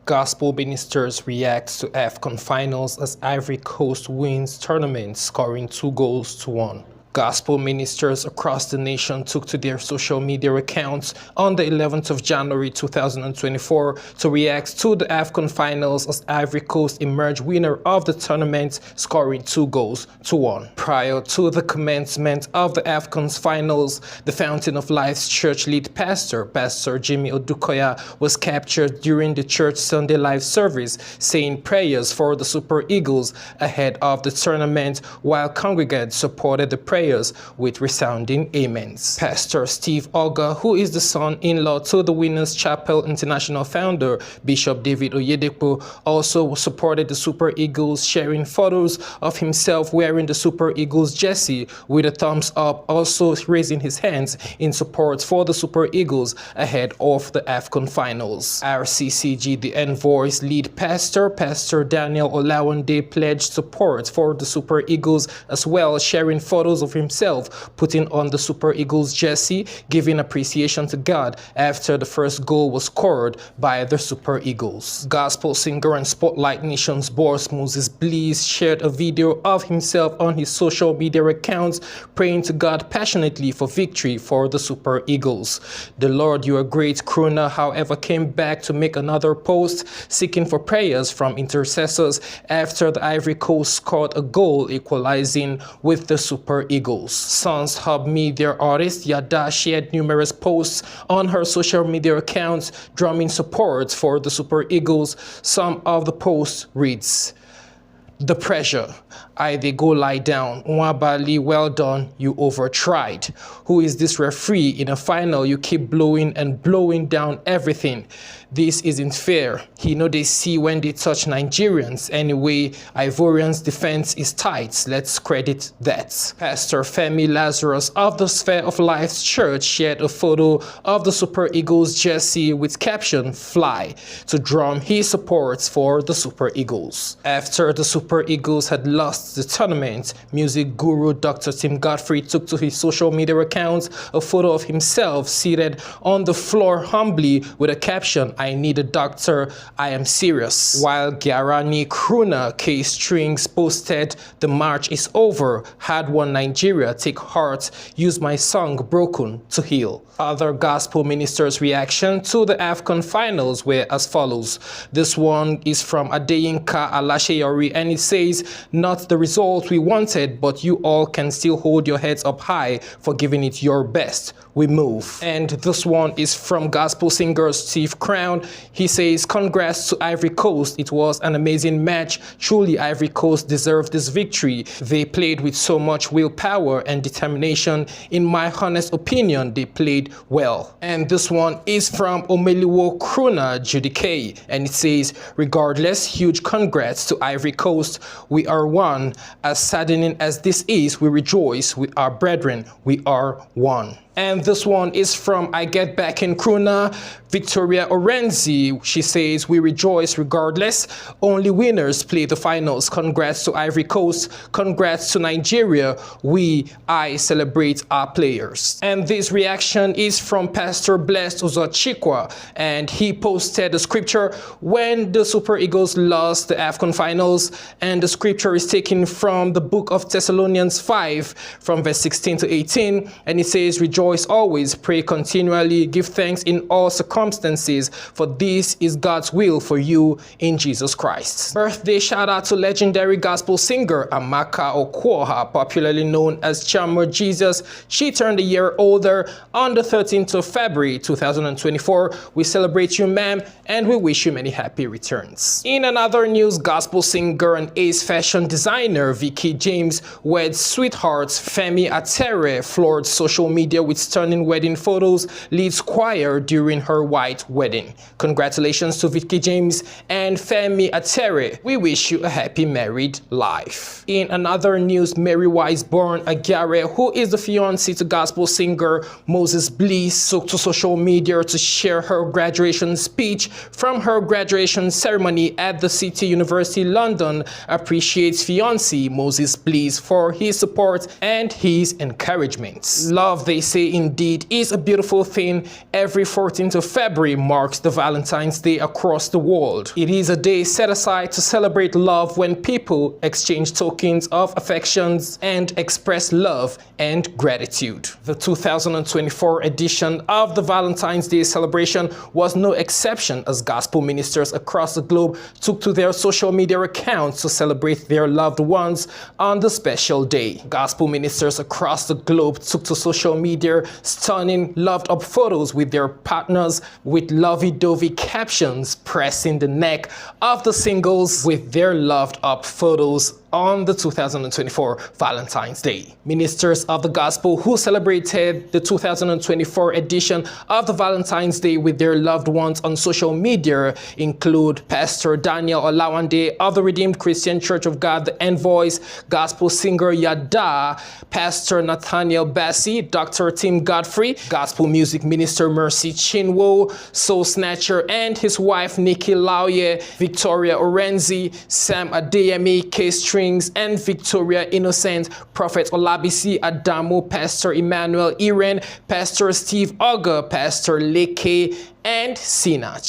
Gospel ministers react to AFCON finals as Ivory Coast wins tournament, scoring 2-1. Gospel ministers across the nation took to their social media accounts on the 11th of January 2024 to react to the AFCON finals as Ivory Coast emerged winner of the tournament, scoring 2-1. Prior to the commencement of the AFCON's finals, the Fountain of Life's church lead pastor, Pastor Jimmy Odukoya, was captured during the church Sunday live service, saying prayers for the Super Eagles ahead of the tournament, while congregants supported the prayers with resounding amens. Pastor Steve Oga, who is the son-in-law to the Winners Chapel International founder, Bishop David Oyedepo, also supported the Super Eagles, sharing photos of himself wearing the Super Eagles jersey with a thumbs up, also raising his hands in support for the Super Eagles ahead of the AFCON finals. RCCG, the Envoy's lead pastor, Pastor Daniel Olawande, pledged support for the Super Eagles as well, sharing photos of himself putting on the Super Eagles jersey, giving appreciation to God after the first goal was scored by the Super Eagles. Gospel singer and Spotlight Nation's boss Moses Bliss shared a video of himself on his social media accounts, praying to God passionately for victory for the Super Eagles. The Lord, you are great crooner, however, came back to make another post seeking for prayers from intercessors after the Ivory Coast scored a goal equalizing with the Super Eagles. Sons Hub Media artist Yada shared numerous posts on her social media accounts drumming support for the Super Eagles. Some of the posts reads, "The pressure. They go lie down. Nwabali, well done. You overtried. Who is this referee? In a final, you keep blowing and blowing down everything. This isn't fair. He know they see when they touch Nigerians. Anyway, Ivorians' defense is tight. Let's credit that." Pastor Femi Lazarus of the Sphere of Life's church shared a photo of the Super Eagles jersey with caption "Fly" to drum his support for the Super Eagles. After the Super Eagles had lost the tournament, music guru Dr. Tim Godfrey took to his social media account a photo of himself seated on the floor humbly with a caption, "I need a doctor, I am serious." While Giarani crooner K Strings posted, "The march is over, had won Nigeria, take heart, use my song Broken to heal." Other gospel ministers' reaction to the AFCON finals were as follows. This one is from Adeyinka Alasheyori and it says, "Not the result we wanted, but you all can still hold your heads up high for giving it your best. We move." And this one is from gospel singer Steve Crown. He says, "Congrats to Ivory Coast. It was an amazing match. Truly, Ivory Coast deserved this victory. They played with so much willpower and determination. In my honest opinion, they played well." And this one is from Omeliwo crooner Judy K. And it says, "Regardless, huge congrats to Ivory Coast. We are one. As saddening as this is, we rejoice with our brethren. We are one." And this one is from I Get Back in crooner Victoria Orenzi. She says, "We rejoice regardless. Only winners play the finals. Congrats to Ivory Coast. Congrats to Nigeria. I celebrate our players." And this reaction is from Pastor Blessed Uzochikwa. And he posted a scripture when the Super Eagles lost the AFCON finals. And the scripture is taken from the book of Thessalonians 5 from verse 16 to 18. And it says, "Rejoice always, pray continually, give thanks in all circumstances, for this is God's will for you in Jesus Christ." Birthday shout out to legendary gospel singer Amaka Okwoha, popularly known as Chamber Jesus. She turned a year older on the 13th of February 2024. We celebrate you, ma'am, and we wish you many happy returns. In another news, gospel singer and ace fashion designer Veekee James weds sweetheart Femi Atere, floored social media with stunning wedding photos, leads choir during her white wedding. Congratulations to Veekee James and Femi Atere. We wish you a happy married life. In another news, Mary Wiseborn Agyare, who is the fiancée to gospel singer Moses Bliss, took to social media to share her graduation speech from her graduation ceremony at the City University London, appreciates fiancé Moses Bliss for his support and his encouragement. Love, they say, say indeed is a beautiful thing. Every 14th of February marks the Valentine's Day across the world. It is a day set aside to celebrate love when people exchange tokens of affections and express love and gratitude. The 2024 edition of the Valentine's Day celebration was no exception, as gospel ministers across the globe took to their social media accounts to celebrate their loved ones on the special day. Gospel ministers across the globe took to social media stunning loved up photos with their partners, with lovey-dovey captions pressing the neck of the singles with their loved up photos on the 2024 Valentine's Day. Ministers of the gospel who celebrated the 2024 edition of the Valentine's Day with their loved ones on social media include Pastor Daniel Olawande of the Redeemed Christian Church of God, the Envoys, gospel singer Yada, Pastor Nathaniel Bassi, Dr. Tim Godfrey, gospel music minister Mercy Chinwo, Soul Snatcher and his wife Nikki Lauye, Victoria Orenzi, Sam Adeyemi, K-Strings, and Victoria Innocent, Prophet Olabisi Adamu, Pastor Emmanuel Iren, Pastor Steve Auger, Pastor Leke, and Sinach.